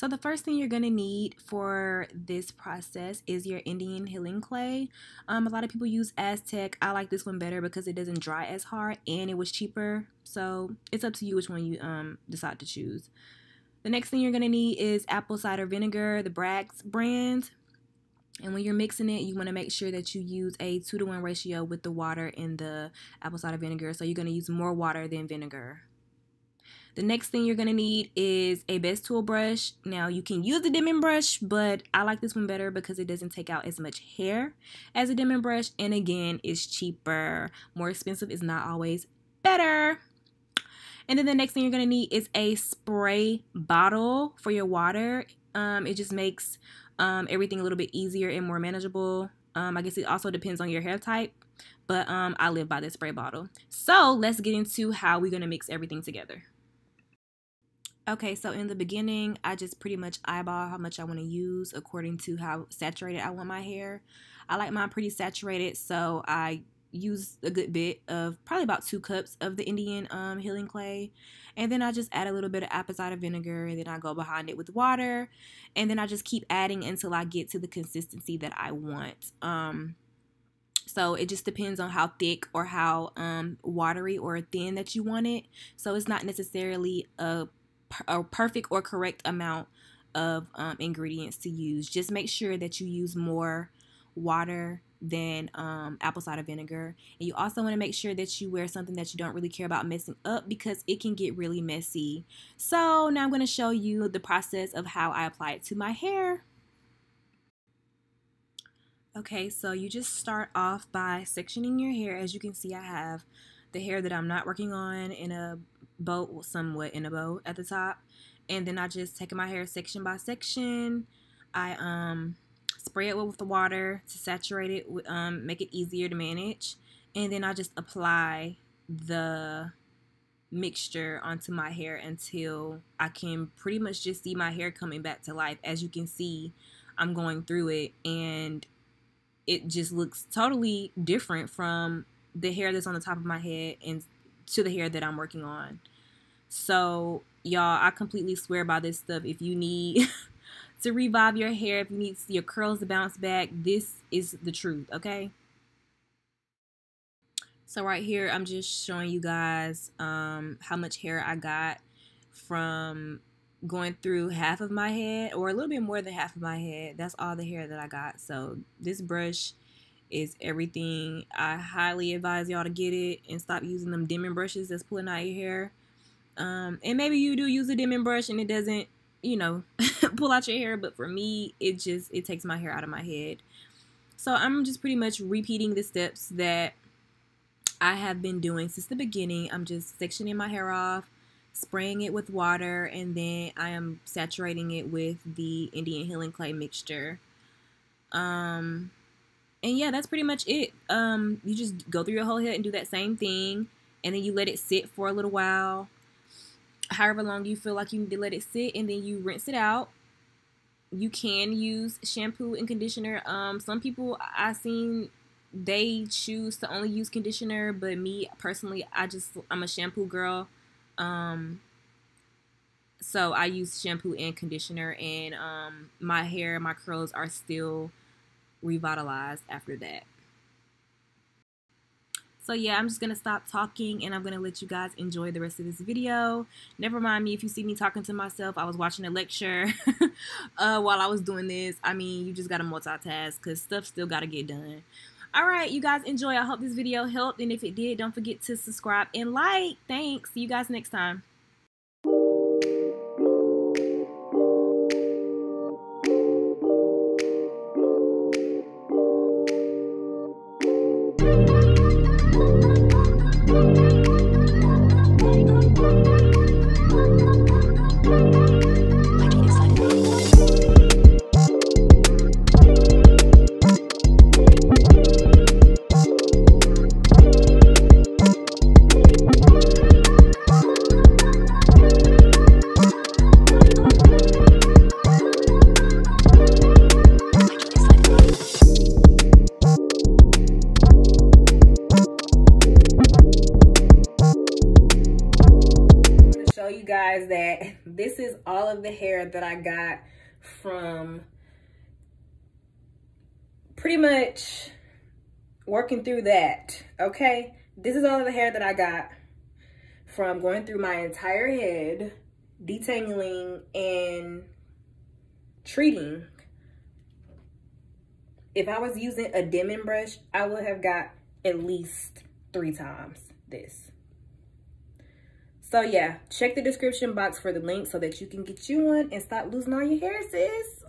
So the first thing you're going to need for this process is your Indian healing clay. A lot of people use Aztec. I like this one better because it doesn't dry as hard and it was cheaper. So it's up to you which one you decide to choose. The next thing you're going to need is apple cider vinegar, the Bragg's brand. And when you're mixing it, you want to make sure that you use a 2-to-1 ratio with the water in the apple cider vinegar. So you're going to use more water than vinegar. The next thing you're going to need is a best tool brush. Now you can use the dimming brush, but I like this one better because it doesn't take out as much hair as a dimming brush. And again, it's cheaper. More expensive is not always better. And then the next thing you're going to need is a spray bottle for your water. It just makes everything a little bit easier and more manageable. I guess it also depends on your hair type, but I live by this spray bottle. So let's get into how we're going to mix everything together. Okay, so in the beginning, I just pretty much eyeball how much I want to use according to how saturated I want my hair. I like mine pretty saturated, so I use a good bit of probably about 2 cups of the Indian healing clay. And then I just add a little bit of apple cider vinegar, and then I go behind it with water. And then I just keep adding until I get to the consistency that I want. So it just depends on how thick or how watery or thin that you want it. So it's not necessarily a perfect or correct amount of ingredients to use. Just make sure that you use more water than apple cider vinegar. And you also want to make sure that you wear something that you don't really care about messing up because it can get really messy. So now I'm going to show you the process of how I apply it to my hair. Okay, so you just start off by sectioning your hair. As you can see, I have the hair that I'm not working on in a bow, somewhat in a bow at the top, and then I just take my hair section by section. I spray it with the water to saturate it, make it easier to manage, and then I just apply the mixture onto my hair until I can pretty much just see my hair coming back to life. As you can see, I'm going through it and it just looks totally different from the hair that's on the top of my head and to the hair that I'm working on. So y'all, I completely swear by this stuff. If you need to revive your hair, if you need your curls to bounce back, this is the truth, okay? So right here, I'm just showing you guys how much hair I got from going through half of my head, or a little bit more than half of my head. That's all the hair that I got. So this brush is everything. I highly advise y'all to get it and stop using them dimming brushes that's pulling out your hair. And maybe you do use a dimming brush and it doesn't, you know, pull out your hair, but for me, it takes my hair out of my head. So I'm just pretty much repeating the steps that I have been doing since the beginning. I'm just sectioning my hair off, spraying it with water, and then I am saturating it with the Indian healing clay mixture. And yeah, that's pretty much it. You just go through your whole head and do that same thing, and then you let it sit for a little while, however long you feel like you need to let it sit, and then you rinse it out. You can use shampoo and conditioner. Some people I've seen, they choose to only use conditioner, but me personally, I'm a shampoo girl. So I use shampoo and conditioner, and my hair, my curls are still revitalized after that. So yeah, I'm just gonna stop talking and I'm gonna let you guys enjoy the rest of this video. Never mind me if you see me talking to myself. I was watching a lecture while I was doing this. I mean, you just gotta multitask because stuff still gotta get done. Alright, you guys enjoy. I hope this video helped, and if it did, don't forget to subscribe and like. Thanks. See you guys next time. this is all of the hair that I got from pretty much working through that, okay? This is all of the hair that I got from going through my entire head, detangling and treating. If I was using a Denman brush, I would have got at least 3 times this. So yeah, check the description box for the link so that you can get you one and stop losing all your hair, sis.